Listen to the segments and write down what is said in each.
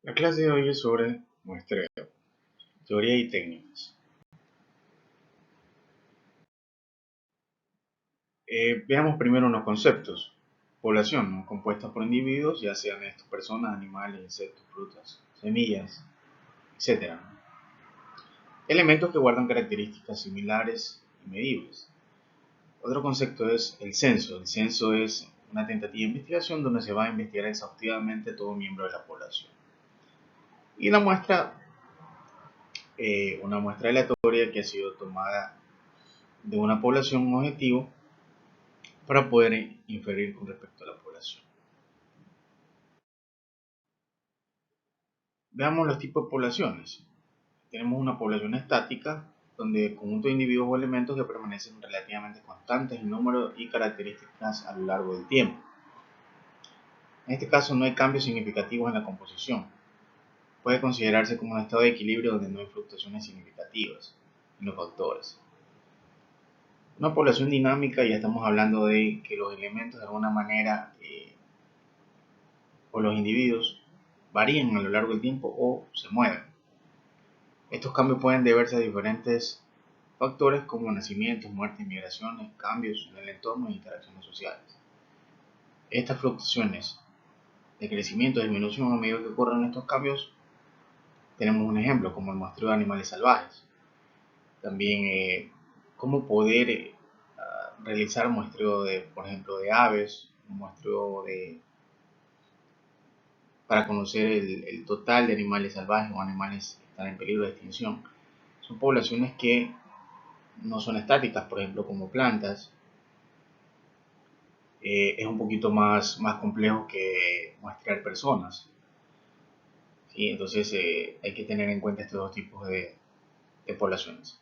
La clase de hoy es sobre muestreo, teoría y técnicas. Veamos primero unos conceptos. Población, ¿no? Compuesta por individuos, ya sean estos personas, animales, insectos, frutas, semillas, etc. Elementos que guardan características similares y medibles. Otro concepto es el censo. El censo es una tentativa de investigación donde se va a investigar exhaustivamente todo miembro de la población. Y la muestra, una muestra aleatoria que ha sido tomada de una población objetivo para poder inferir con respecto a la población. Veamos los tipos de poblaciones. Tenemos una población estática, donde el conjunto de individuos o elementos que permanecen relativamente constantes en número y características a lo largo del tiempo. En este caso no hay cambios significativos en la composición. Puede considerarse como un estado de equilibrio donde no hay fluctuaciones significativas en los factores. Una población dinámica, ya estamos hablando de que los elementos de alguna manera o los individuos varían a lo largo del tiempo o se mueven. Estos cambios pueden deberse a diferentes factores como nacimientos, muertes, migraciones, cambios en el entorno e interacciones sociales. Estas fluctuaciones de crecimiento y disminución a medida que ocurren estos cambios, tenemos un ejemplo como el muestreo de animales salvajes. También cómo poder realizar muestreo de, por ejemplo, de aves, un muestreo para conocer el total de animales salvajes o animales que están en peligro de extinción. Son poblaciones que no son estáticas, por ejemplo, como plantas. Es un poquito más complejo que muestrear personas. ¿Sí? Entonces hay que tener en cuenta estos dos tipos de poblaciones.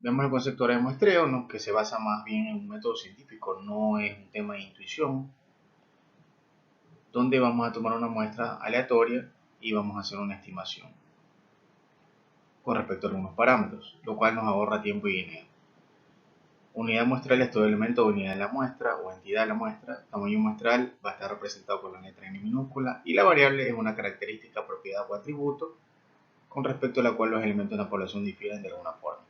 Vemos el concepto de muestreo, ¿no? Que se basa más bien en un método científico, no es un tema de intuición, donde vamos a tomar una muestra aleatoria y vamos a hacer una estimación con respecto a algunos parámetros, lo cual nos ahorra tiempo y dinero. Unidad muestral es todo elemento o unidad de la muestra o entidad de la muestra. Tamaño muestral va a estar representado por la letra N minúscula y la variable es una característica, propiedad o atributo con respecto a la cual los elementos de una población difieren de alguna forma.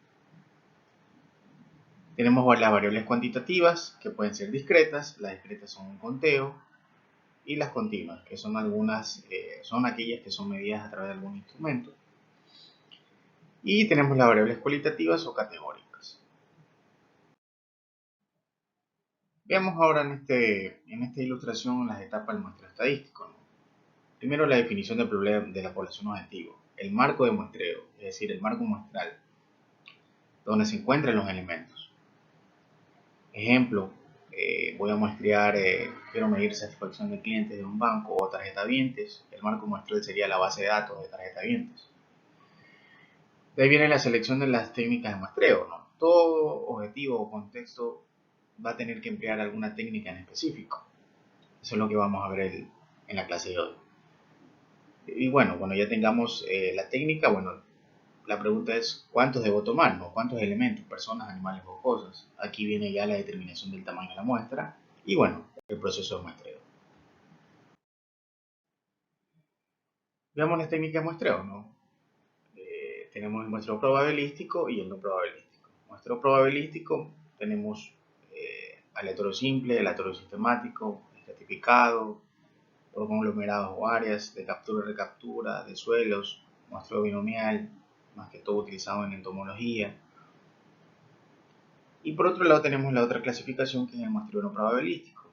Tenemos las variables cuantitativas que pueden ser discretas, las discretas son un conteo, y las continuas, que son son aquellas que son medidas a través de algún instrumento. Y tenemos las variables cualitativas o categóricas. Veamos ahora en esta ilustración las etapas del muestreo estadístico, ¿no? Primero, la definición del problema de la población objetivo, el marco de muestreo, es decir, el marco muestral, donde se encuentran los elementos. Ejemplo, voy a muestrear, quiero medir satisfacción de clientes de un banco o tarjetavientes. El marco muestral sería la base de datos de tarjetavientes. De ahí viene la selección de las técnicas de muestreo, ¿no? Todo objetivo o contexto va a tener que emplear alguna técnica en específico. Eso es lo que vamos a ver en la clase de hoy. Y bueno, cuando ya tengamos la técnica, bueno, la pregunta es ¿cuántos debo tomar? ¿No? ¿Cuántos elementos, personas, animales o cosas? Aquí viene ya la determinación del tamaño de la muestra y bueno, el proceso de muestreo. Veamos las técnicas de muestreo, ¿no? Tenemos el muestreo probabilístico y el no probabilístico. Muestreo probabilístico tenemos aleatorio simple, aleatorio sistemático, estratificado, por conglomerados o áreas de captura y recaptura, de suelos, muestreo binomial, más que todo utilizado en entomología. Y por otro lado tenemos la otra clasificación que es el muestreo no probabilístico.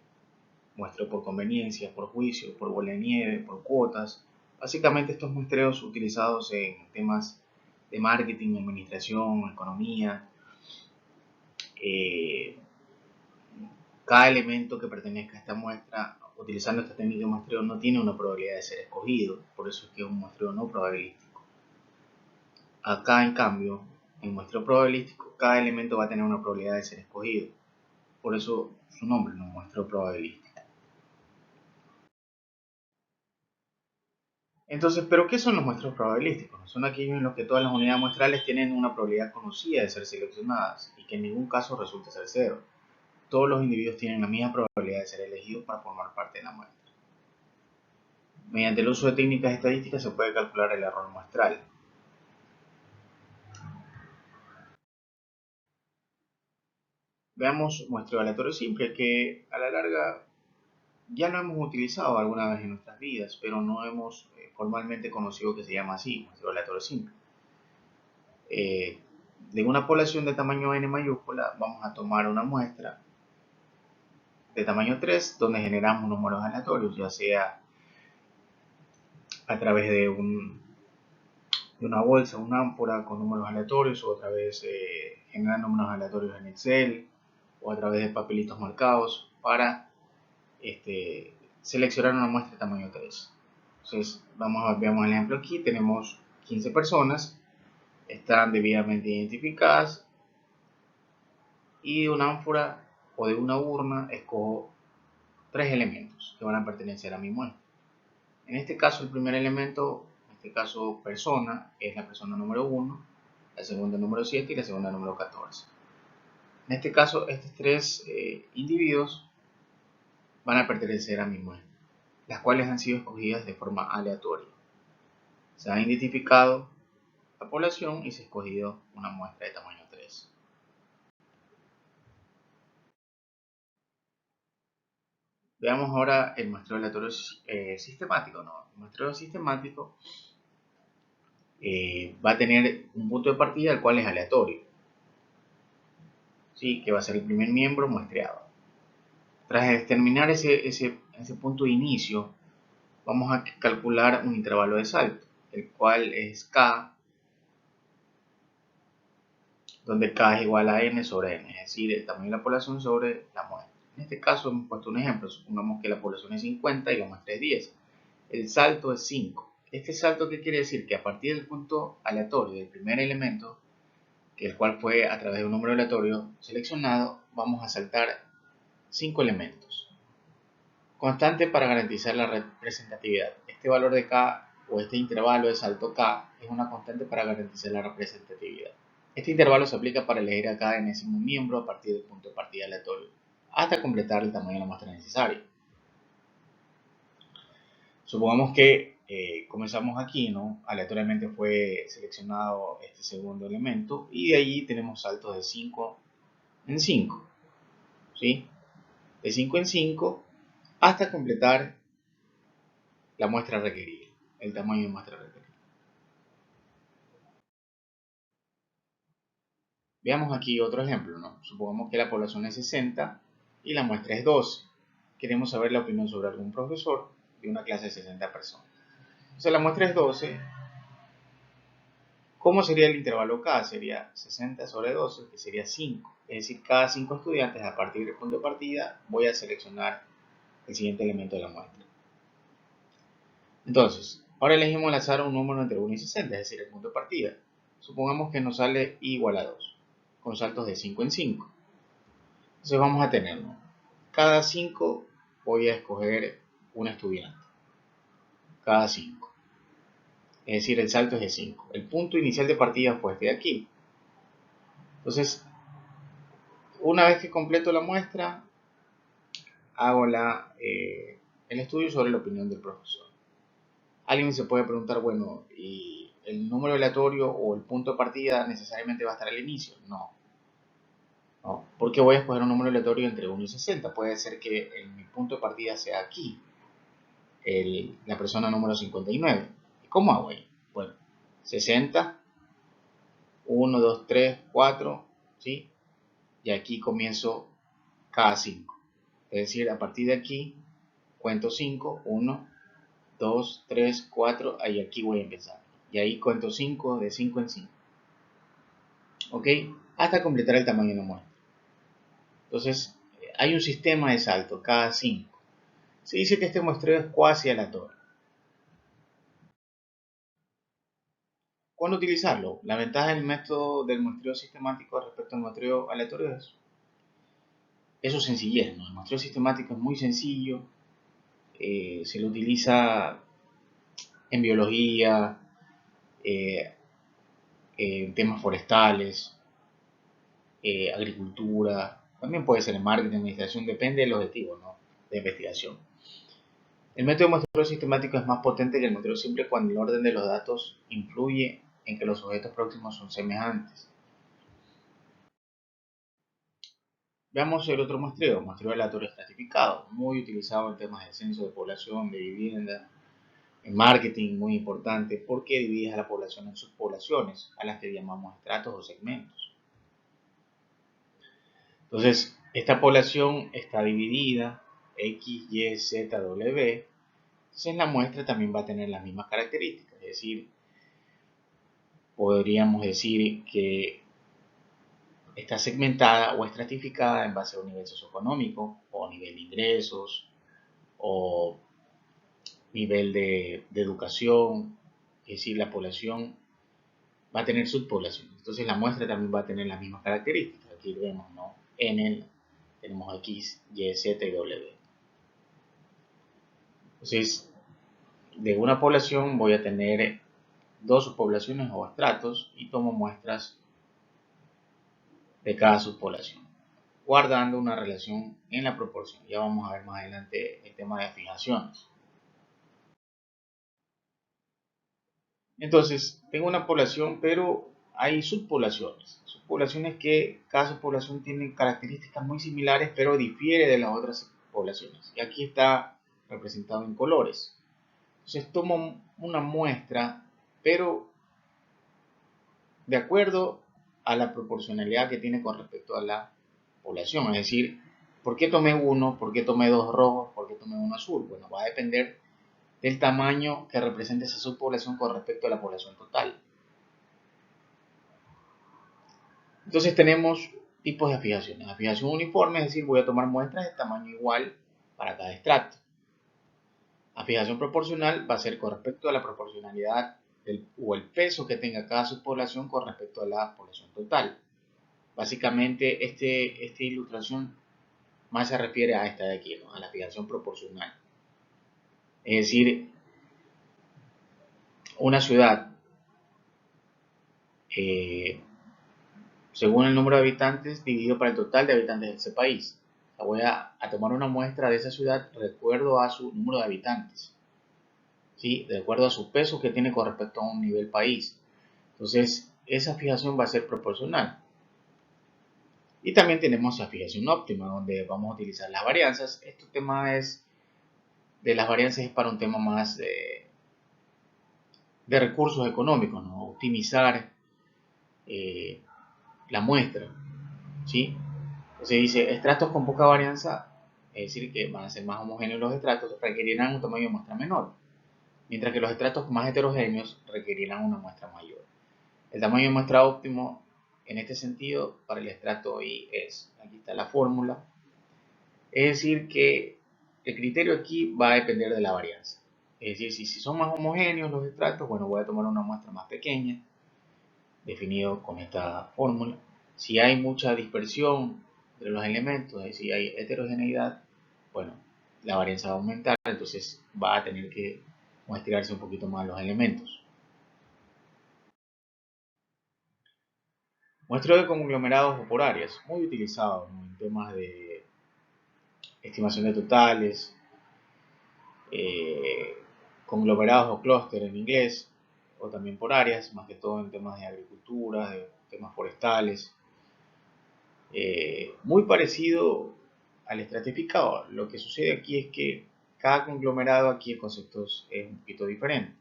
Muestreo por conveniencia, por juicio, por bola de nieve, por cuotas. Básicamente estos muestreos utilizados en temas de marketing, administración, economía. Cada elemento que pertenezca a esta muestra, utilizando esta técnica de muestreo, no tiene una probabilidad de ser escogido, por eso es que es un muestreo no probabilístico. Acá, en cambio, en muestreo probabilístico, cada elemento va a tener una probabilidad de ser escogido, por eso su nombre, no muestreo probabilístico. Entonces, ¿pero qué son los muestreos probabilísticos? Son aquellos en los que todas las unidades muestrales tienen una probabilidad conocida de ser seleccionadas y que en ningún caso resulta ser cero. Todos los individuos tienen la misma probabilidad de ser elegidos para formar parte de la muestra. Mediante el uso de técnicas estadísticas se puede calcular el error muestral. Veamos muestreo aleatorio simple, que a la larga ya lo hemos utilizado alguna vez en nuestras vidas, pero no hemos formalmente conocido que se llama así, muestreo aleatorio simple. De una población de tamaño n mayúscula vamos a tomar una muestra de tamaño 3 donde generamos números aleatorios, ya sea a través de una bolsa, una ámpora con números aleatorios, o a través de generar números aleatorios en Excel, o a través de papelitos marcados para seleccionar una muestra de tamaño 3. Entonces, veamos el ejemplo aquí. Tenemos 15 personas, están debidamente identificadas, y de una ánfora o de una urna escojo 3 elementos que van a pertenecer a mi muestra. En este caso, el primer elemento, en este caso persona, es la persona número 1, la segunda número 7 y la segunda número 14. En este caso, estos 3 individuos van a pertenecer a mi muestra, las cuales han sido escogidas de forma aleatoria. Se ha identificado la población y se ha escogido una muestra de tamaño 3. Veamos ahora el muestreo aleatorio sistemático. El muestreo sistemático va a tener un punto de partida el cual es aleatorio, ¿sí? Que va a ser el primer miembro muestreado. Tras determinar ese punto de inicio, vamos a calcular un intervalo de salto, el cual es K, donde K es igual a N sobre N, es decir, el tamaño de la población sobre la muestra. En este caso hemos puesto un ejemplo, supongamos que la población es 50 y la muestra es 10. El salto es 5. ¿Este salto qué quiere decir? Que a partir del punto aleatorio del primer elemento, que el cual fue a través de un número aleatorio seleccionado, vamos a saltar 5 elementos. Constante para garantizar la representatividad. Este valor de K o este intervalo de salto K es una constante para garantizar la representatividad. Este intervalo se aplica para elegir a cada enésimo miembro a partir del punto de partida aleatorio, hasta completar el tamaño de la muestra necesaria. Supongamos que comenzamos aquí, ¿no? Aleatoriamente fue seleccionado este segundo elemento y de allí tenemos saltos de 5 en 5, ¿sí? De 5 en 5 hasta completar la muestra requerida, el tamaño de muestra requerida. Veamos aquí otro ejemplo, ¿no? Supongamos que la población es 60 y la muestra es 12. Queremos saber la opinión sobre algún profesor de una clase de 60 personas. Entonces la muestra es 12. ¿Cómo sería el intervalo K? Sería 60 sobre 12, que sería 5. Es decir, cada 5 estudiantes, a partir del punto de partida, voy a seleccionar el siguiente elemento de la muestra. Entonces, ahora elegimos al azar un número entre 1 y 60, es decir, el punto de partida. Supongamos que nos sale i igual a 2, con saltos de 5 en 5. Entonces vamos a tener, ¿no? Cada 5 voy a escoger un estudiante. Cada 5. Es decir, el salto es de 5. El punto inicial de partida fue este de aquí. Entonces, una vez que completo la muestra, hago el estudio sobre la opinión del profesor. Alguien se puede preguntar, bueno, ¿y el número aleatorio o el punto de partida necesariamente va a estar al inicio? No. No, porque voy a escoger un número aleatorio entre 1 y 60. Puede ser que mi punto de partida sea aquí, la persona número 59. ¿Y cómo hago ahí? Bueno, 60, 1, 2, 3, 4, ¿sí? Y aquí comienzo cada 5. Es decir, a partir de aquí cuento 5, 1, 2, 3, 4, y aquí voy a empezar. Y ahí cuento 5 de 5 en 5. ¿Ok? Hasta completar el tamaño de la muestra. Entonces, hay un sistema de salto cada 5. Se dice que este muestreo es cuasi aleatorio. ¿Cuándo utilizarlo? La ventaja del método del muestreo sistemático respecto al muestreo aleatorio es su sencillez, ¿no? El muestreo sistemático es muy sencillo, se lo utiliza en biología, en temas forestales, agricultura, también puede ser en marketing, administración, depende del objetivo, ¿no? De investigación. El método de muestreo sistemático es más potente que el muestreo simple cuando el orden de los datos influye en que los objetos próximos son semejantes. Veamos el otro muestreo aleatorio estratificado, muy utilizado en temas de censo de población, de vivienda, en marketing, muy importante, porque divide a la población en subpoblaciones, a las que llamamos estratos o segmentos. Entonces, esta población está dividida X, Y, Z, W. Entonces, la muestra también va a tener las mismas características, es decir, podríamos decir que está segmentada o estratificada en base a un nivel socioeconómico o nivel de ingresos o nivel de educación, es decir, la población va a tener subpoblaciones. Entonces la muestra también va a tener las mismas características. Aquí vemos, ¿no? Tenemos X, Y, Z y W. Entonces, de una población voy a tener dos subpoblaciones o estratos y tomo muestras de cada subpoblación, guardando una relación en la proporción. Ya vamos a ver más adelante el tema de fijaciones. Entonces, tengo una población, pero hay subpoblaciones. Subpoblaciones que cada subpoblación tiene características muy similares, pero difiere de las otras poblaciones. Y aquí está representado en colores. Entonces, tomo una muestra, pero de acuerdo a la proporcionalidad que tiene con respecto a la población. Es decir, ¿por qué tomé uno? ¿Por qué tomé dos rojos? ¿Por qué tomé uno azul? Bueno, va a depender del tamaño que represente esa subpoblación con respecto a la población total. Entonces tenemos tipos de afijaciones. Afijación uniforme, es decir, voy a tomar muestras de tamaño igual para cada estrato. Afijación proporcional va a ser con respecto a la proporcionalidad o el peso que tenga cada subpoblación con respecto a la población total. Básicamente, esta ilustración más se refiere a esta de aquí, ¿no? A la afijación proporcional. Es decir, una ciudad, según el número de habitantes, dividido para el total de habitantes de ese país. Voy a tomar una muestra de esa ciudad de acuerdo a su número de habitantes, ¿sí? De acuerdo a su peso que tiene con respecto a un nivel país. Entonces, esa fijación va a ser proporcional. Y también tenemos la fijación óptima, donde vamos a utilizar las varianzas. Este tema de las varianzas es para un tema más de recursos económicos, ¿no? Optimizar la muestra, ¿sí? Se dice estratos con poca varianza, es decir, que van a ser más homogéneos los estratos, requerirán un tamaño de muestra menor, mientras que los estratos más heterogéneos requerirán una muestra mayor. El tamaño de muestra óptimo en este sentido para el estrato I es, aquí está la fórmula, es decir, que el criterio aquí va a depender de la varianza. Es decir, si son más homogéneos los estratos, bueno, voy a tomar una muestra más pequeña, definido con esta fórmula. Si hay mucha dispersión entre los elementos, es decir, hay heterogeneidad, bueno, la varianza va a aumentar, entonces va a tener que muestrarse un poquito más los elementos. Muestreo de conglomerados o por áreas, muy utilizado, ¿no? En temas de estimación de totales, eh, conglomerados o clúster en inglés, o también por áreas, más que todo en temas de agricultura, de temas forestales. Muy parecido al estratificado. Lo que sucede aquí es que cada conglomerado, aquí el concepto es un poquito diferente.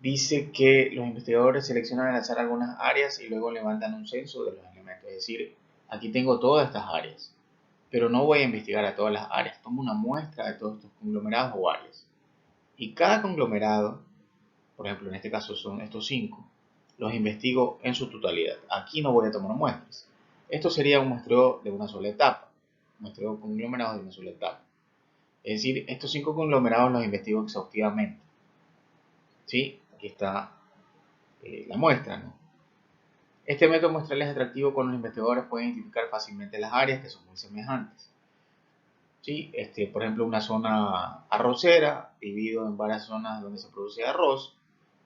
Dice que los investigadores seleccionan al azar algunas áreas y luego levantan un censo de los elementos. Es decir, aquí tengo todas estas áreas, pero no voy a investigar a todas las áreas. Tomo una muestra de todos estos conglomerados o áreas. Y cada conglomerado, por ejemplo, en este caso son estos 5, los investigo en su totalidad. Aquí no voy a tomar muestras. Esto sería un muestreo de una sola etapa, un muestreo de conglomerados de una sola etapa. Es decir, estos 5 conglomerados los investigo exhaustivamente. ¿Sí? Aquí está la muestra, ¿no? Este método muestral es atractivo cuando los investigadores pueden identificar fácilmente las áreas que son muy semejantes. ¿Sí? Por ejemplo, una zona arrocera, dividido en varias zonas donde se produce arroz,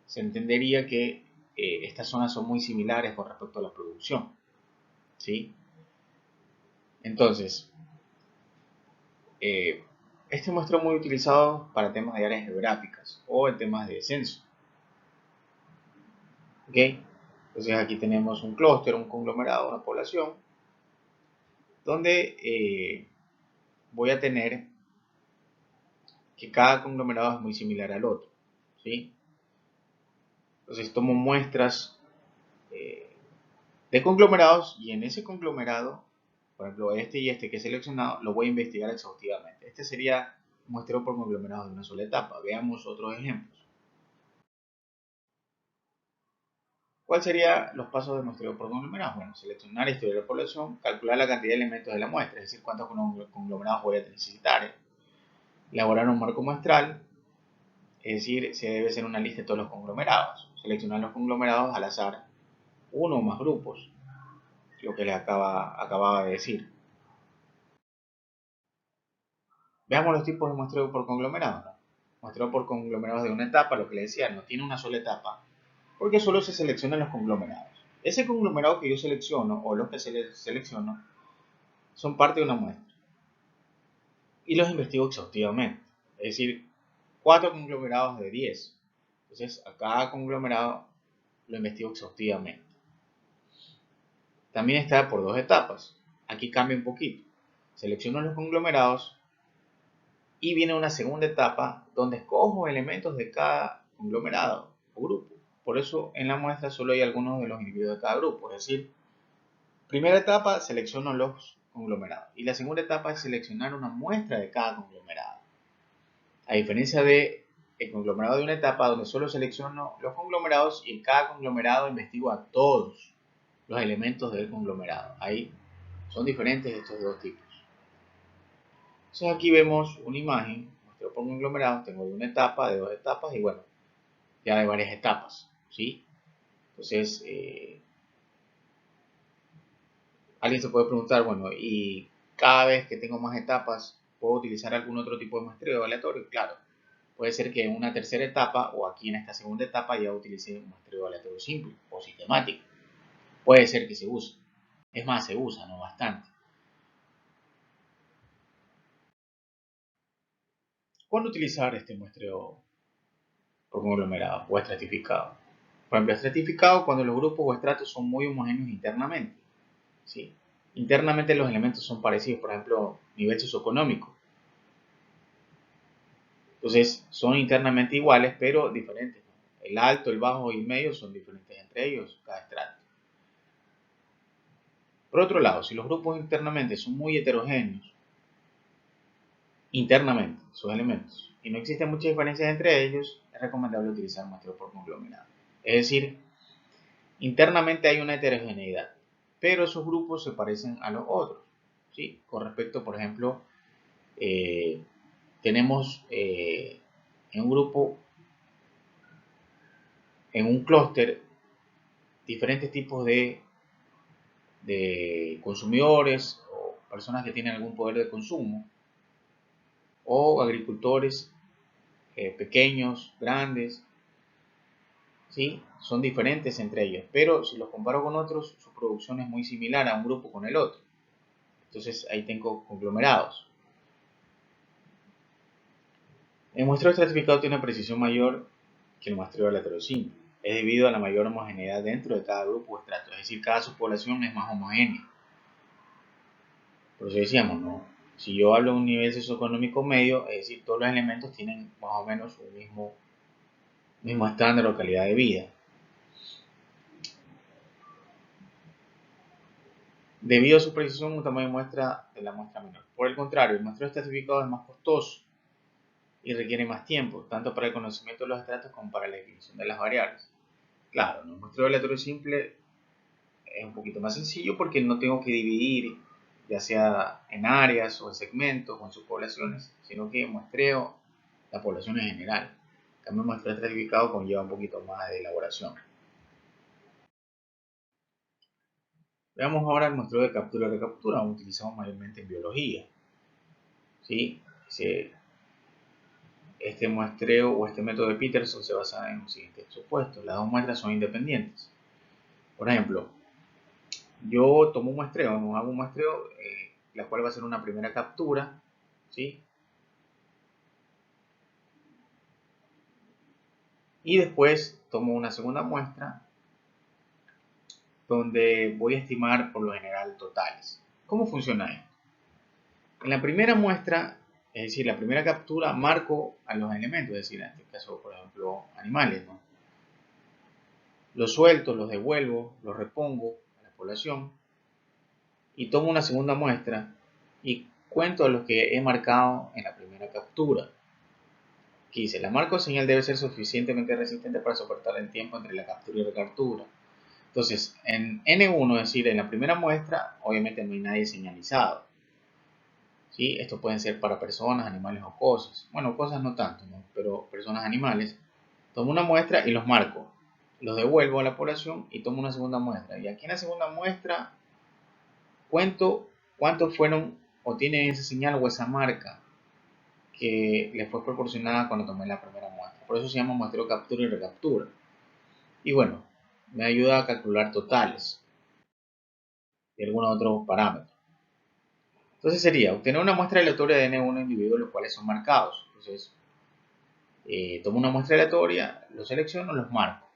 se entendería que estas zonas son muy similares con respecto a la producción, ¿sí? Entonces, Este muestreo es muy utilizado para temas de áreas geográficas o en temas de censo. ¿Ok? Entonces aquí tenemos un clúster, un conglomerado, una población, donde voy a tener que cada conglomerado es muy similar al otro. ¿Sí? Entonces tomo muestras de conglomerados y en ese conglomerado, por ejemplo este y este que he seleccionado, lo voy a investigar exhaustivamente. Este sería un muestreo por conglomerados de una sola etapa. Veamos otros ejemplos. ¿Cuáles serían los pasos de muestreo por conglomerados? Bueno, seleccionar la historia de la población, calcular la cantidad de elementos de la muestra, es decir, cuántos conglomerados voy a necesitar, elaborar un marco muestral, es decir, se debe hacer una lista de todos los conglomerados, seleccionar los conglomerados al azar, uno o más grupos, lo que les acababa de decir. Veamos los tipos de muestreo por conglomerados. Muestreo por conglomerados de una etapa, lo que les decía, no tiene una sola etapa, porque solo se seleccionan los conglomerados. Ese conglomerado que yo selecciono, o los que selecciono, son parte de una muestra. Y los investigo exhaustivamente. Es decir, 4 conglomerados de 10. Entonces, a cada conglomerado lo investigo exhaustivamente. También está por 2 etapas. Aquí cambia un poquito. Selecciono los conglomerados y viene una segunda etapa donde escojo elementos de cada conglomerado o grupo. Por eso en la muestra solo hay algunos de los individuos de cada grupo. Es decir, primera etapa selecciono los conglomerados y la segunda etapa es seleccionar una muestra de cada conglomerado. A diferencia de el conglomerado de una etapa donde solo selecciono los conglomerados y en cada conglomerado investigo a todos los elementos del conglomerado. Ahí son diferentes estos dos tipos. Entonces aquí vemos una imagen, muestreo por conglomerados, tengo de una etapa, de dos etapas y bueno, ya de varias etapas, ¿sí? Entonces, alguien se puede preguntar, bueno, y cada vez que tengo más etapas, ¿puedo utilizar algún otro tipo de muestreo aleatorio? Claro, puede ser que en una tercera etapa o aquí en esta segunda etapa ya utilice un muestreo aleatorio simple o sistemático. Puede ser que se use. Es más, se usa, ¿no? Bastante. ¿Cuándo utilizar este muestreo por conglomerado o estratificado? Por ejemplo, estratificado cuando los grupos o estratos son muy homogéneos internamente. ¿Sí? Internamente los elementos son parecidos, por ejemplo, nivel socioeconómico. Entonces, son internamente iguales, pero diferentes. El alto, el bajo y el medio son diferentes entre ellos, cada estrato. Por otro lado, si los grupos internamente son muy heterogéneos, internamente, sus elementos, y no existen muchas diferencias entre ellos, es recomendable utilizar muestreo por conglomerado. Es decir, internamente hay una heterogeneidad, pero esos grupos se parecen a los otros. ¿Sí? Con respecto, por ejemplo, tenemos en un grupo, en un clúster, diferentes tipos de consumidores o personas que tienen algún poder de consumo o agricultores pequeños, grandes, ¿sí? Son diferentes entre ellos, pero si los comparo con otros, su producción es muy similar a un grupo con el otro. Entonces ahí tengo conglomerados. El muestreo estratificado tiene una precisión mayor que el muestreo aleatorio simple. Es debido a la mayor homogeneidad dentro de cada grupo o estrato, es decir, cada subpoblación es más homogénea. Por eso decíamos, ¿no? Si yo hablo de un nivel socioeconómico medio, es decir, todos los elementos tienen más o menos un mismo estándar o calidad de vida. Debido a su precisión, un tamaño de muestra de la muestra menor. Por el contrario, el muestreo estratificado es más costoso y requiere más tiempo, tanto para el conocimiento de los estratos como para la definición de las variables. Claro, ¿no? El muestreo aleatorio simple es un poquito más sencillo porque no tengo que dividir, ya sea en áreas o en segmentos o en subpoblaciones, sino que muestreo la población en general. En cambio, el muestreo estratificado conlleva un poquito más de elaboración. Veamos ahora el muestreo de captura y recaptura, lo utilizamos mayormente en biología. ¿Sí? Este muestreo o este método de Peterson se basa en los siguientes supuestos. Las dos muestras son independientes. Por ejemplo, yo tomo un muestreo, no hago un muestreo, la cual va a ser una primera captura ¿sí? Y después tomo una segunda muestra donde voy a estimar por lo general totales. ¿Cómo funciona esto? En la primera muestra, es decir, la primera captura, marco a los elementos, es decir, en este caso, por ejemplo, animales, ¿no? Los suelto, los devuelvo, los repongo a la población y tomo una segunda muestra y cuento a los que he marcado en la primera captura. Aquí dice, la marco señal debe ser suficientemente resistente para soportar el tiempo entre la captura y recaptura. Entonces, en N1, es decir, en la primera muestra, obviamente no hay nadie señalizado. ¿Sí? Esto pueden ser para personas, animales o cosas. Bueno, cosas no tanto, ¿no? Pero personas, animales. Tomo una muestra y los marco. Los devuelvo a la población y tomo una segunda muestra. Y aquí en la segunda muestra cuento cuántos fueron o tienen esa señal o esa marca que les fue proporcionada cuando tomé la primera muestra. Por eso se llama muestreo captura y recaptura. Y bueno, me ayuda a calcular totales y algunos otros parámetros. Entonces sería obtener una muestra aleatoria de N1 individuos los cuales son marcados. Entonces, tomo una muestra aleatoria, los selecciono, los marco.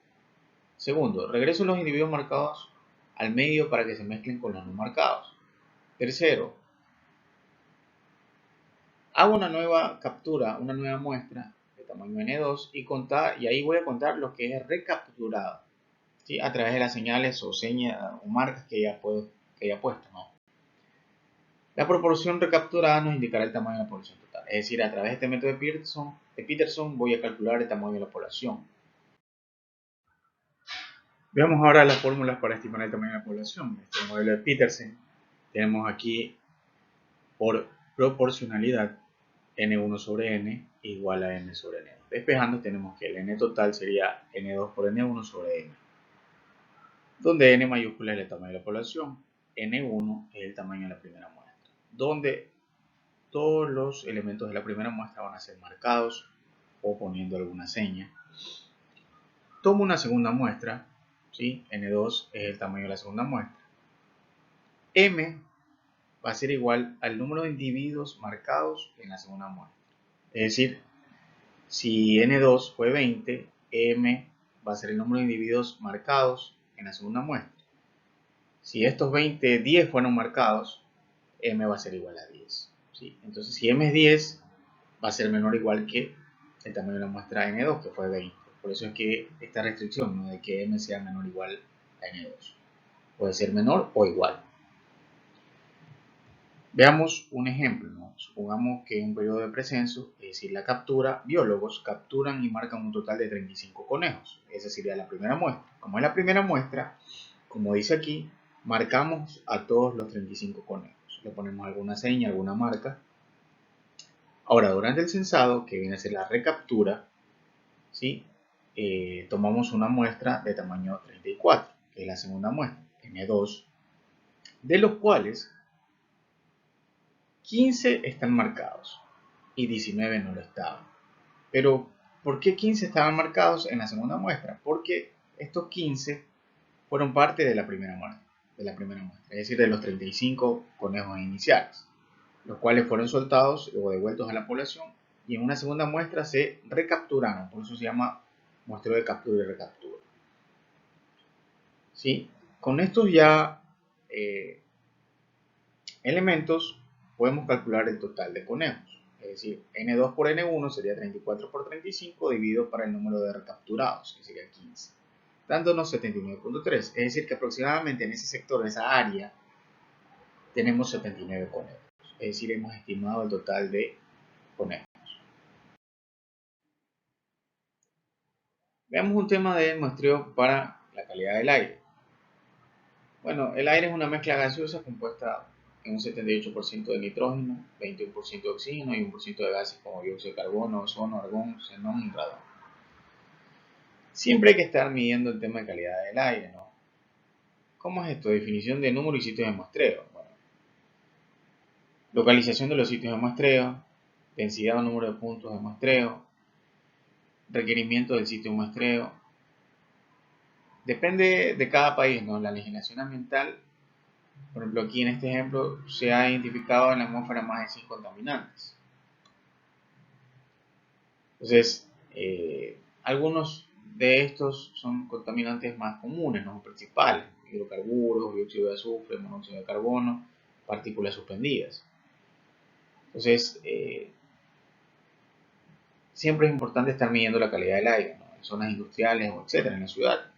Segundo, regreso los individuos marcados al medio para que se mezclen con los no marcados. Tercero, hago una nueva captura, una nueva muestra de tamaño N2 y ahí voy a contar lo que es recapturado, ¿sí? A través de las señales o señas o marcas que ya puesto, ¿no? La proporción recapturada nos indicará el tamaño de la población total. Es decir, a través de este método de Peterson voy a calcular el tamaño de la población. Veamos ahora las fórmulas para estimar el tamaño de la población. Este modelo de Peterson tenemos aquí por proporcionalidad n1 sobre n igual a n sobre n2. Despejando tenemos que el n total sería n2 por n1 sobre n, donde n mayúscula es el tamaño de la población, n1 es el tamaño de la primera muestra, donde todos los elementos de la primera muestra van a ser marcados o poniendo alguna seña. Tomo una segunda muestra, ¿sí? N2 es el tamaño de la segunda muestra. M va a ser igual al número de individuos marcados en la segunda muestra. Es decir, si N2 fue 20, M va a ser el número de individuos marcados en la segunda muestra. Si estos 20, 10 fueron marcados, M va a ser igual a 10. ¿Sí? Entonces, si M es 10, va a ser menor o igual que el tamaño de la muestra N2, que fue 20. Por eso es que esta restricción, ¿no?, de que M sea menor o igual a N2. Puede ser menor o igual. Veamos un ejemplo, ¿no? Supongamos que en un periodo de precenso, es decir, la captura, biólogos capturan y marcan un total de 35 conejos. Esa sería la primera muestra. Como es la primera muestra, como dice aquí, marcamos a todos los 35 conejos. Le ponemos alguna seña, alguna marca. Ahora, durante el censado, que viene a ser la recaptura, ¿sí? Tomamos una muestra de tamaño 34, que es la segunda muestra, N2, de los cuales 15 están marcados y 19 no lo estaban. Pero, ¿por qué 15 estaban marcados en la segunda muestra? Porque estos 15 fueron parte de la primera muestra, es decir, de los 35 conejos iniciales, los cuales fueron soltados o devueltos a la población y en una segunda muestra se recapturaron, por eso se llama muestreo de captura y recaptura. ¿Sí? Con estos ya elementos podemos calcular el total de conejos, es decir, N2 por N1 sería 34 por 35 dividido para el número de recapturados, que sería 15, dándonos 79.3, es decir, que aproximadamente en ese sector, en esa área, tenemos 79 conejos, es decir, hemos estimado el total de conejos. Veamos un tema de muestreo para la calidad del aire. Bueno, el aire es una mezcla gaseosa compuesta en un 78% de nitrógeno, 21% de oxígeno y 1% de gases como dióxido de carbono, ozono, argón, xenón y radón. Siempre hay que estar midiendo el tema de calidad del aire, ¿no? ¿Cómo es esto? Definición de número y sitios de muestreo. Bueno, localización de los sitios de muestreo, densidad o número de puntos de muestreo, requerimiento del sitio de muestreo. Depende de cada país, ¿no? La legislación ambiental, por ejemplo, aquí en este ejemplo se ha identificado en la atmósfera más de 100 contaminantes. Entonces, algunos de estos son contaminantes más comunes, no principales: hidrocarburos, dióxido de azufre, monóxido de carbono, partículas suspendidas. Entonces, siempre es importante estar midiendo la calidad del aire, ¿no?, en zonas industriales o etcétera, en la ciudad.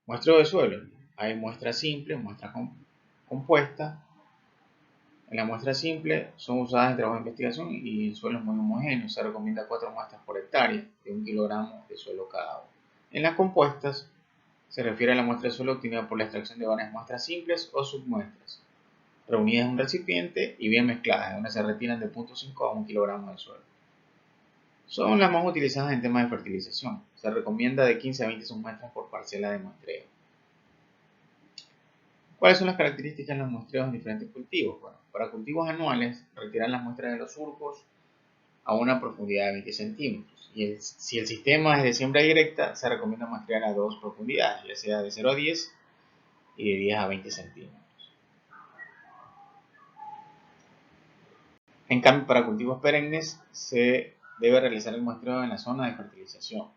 Muestreo de suelo. Hay muestra simple, muestra compuesta. En la muestra simple son usadas en trabajo de investigación y en suelos muy homogéneos. Se recomienda 4 muestras por hectárea de 1 kilogramo de suelo cada uno. En las compuestas se refiere a la muestra de suelo obtenida por la extracción de varias muestras simples o submuestras, reunidas en un recipiente y bien mezcladas, donde se retiran de 0.5 a 1 kilogramo de suelo. Son las más utilizadas en temas de fertilización. Se recomienda de 15 a 20 submuestras por parcela de muestreo. ¿Cuáles son las características de los muestreos en diferentes cultivos? Bueno, para cultivos anuales, retirar las muestras de los surcos a una profundidad de 20 centímetros. Y si el sistema es de siembra directa, se recomienda muestrear a 2 profundidades, ya sea de 0 a 10 y de 10 a 20 centímetros. En cambio, para cultivos perennes, se debe realizar el muestreo en la zona de fertilización.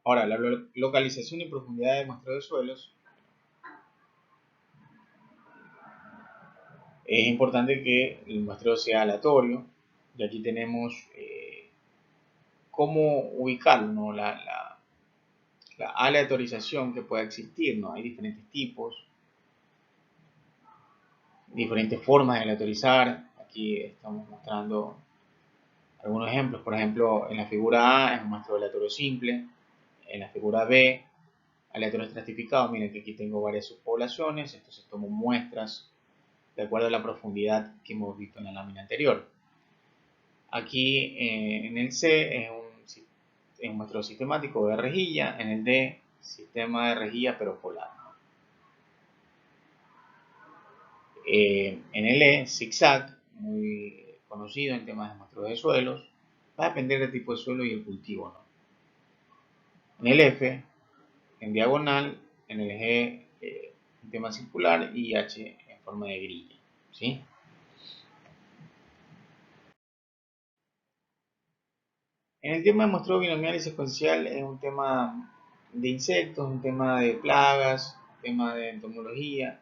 Ahora, la localización y profundidad de muestreo de suelos. Es importante que el muestreo sea aleatorio, y aquí tenemos cómo ubicarlo, ¿no? La aleatorización que pueda existir, ¿no? Hay diferentes tipos, diferentes formas de aleatorizar. Aquí estamos mostrando algunos ejemplos. Por ejemplo, en la figura A es un muestreo aleatorio simple. En la figura B, aleatorio estratificado. Miren que aquí tengo varias subpoblaciones, entonces tomo muestras de acuerdo a la profundidad que hemos visto en la lámina anterior. Aquí en el C es un muestreo sistemático de rejilla, en el D sistema de rejilla pero polar. En el E, zigzag, muy conocido en temas de muestreo de suelos. Va a depender del tipo de suelo y el cultivo, ¿no? En el F, en diagonal. En el G, en tema circular, y H en forma de grilla, ¿sí? En el tema de muestreo binomial y secuencial es un tema de insectos, un tema de plagas, un tema de entomología,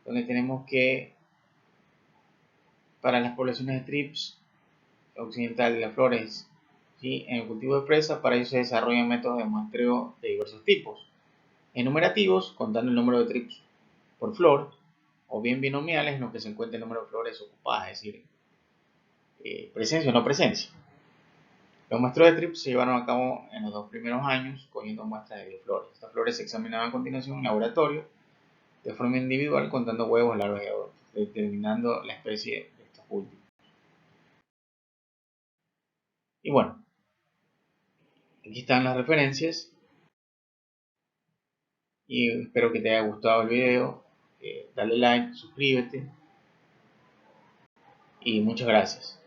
donde tenemos que, para las poblaciones de trips occidental de las flores, ¿sí?, en el cultivo de fresa, para ello se desarrollan métodos de muestreo de diversos tipos: enumerativos, contando el número de trips por flor, o bien binomiales, en los que se encuentra el número de flores ocupadas, es decir, presencia o no presencia. Los muestreos de trips se llevaron a cabo en los 2 primeros años, cogiendo muestras de 10 flores. Estas flores se examinaban a continuación en laboratorio, de forma individual, contando huevos, larvas y adultos, determinando la especie de estos últimos. Y bueno, aquí están las referencias, y espero que te haya gustado el video. Dale like, suscríbete y muchas gracias.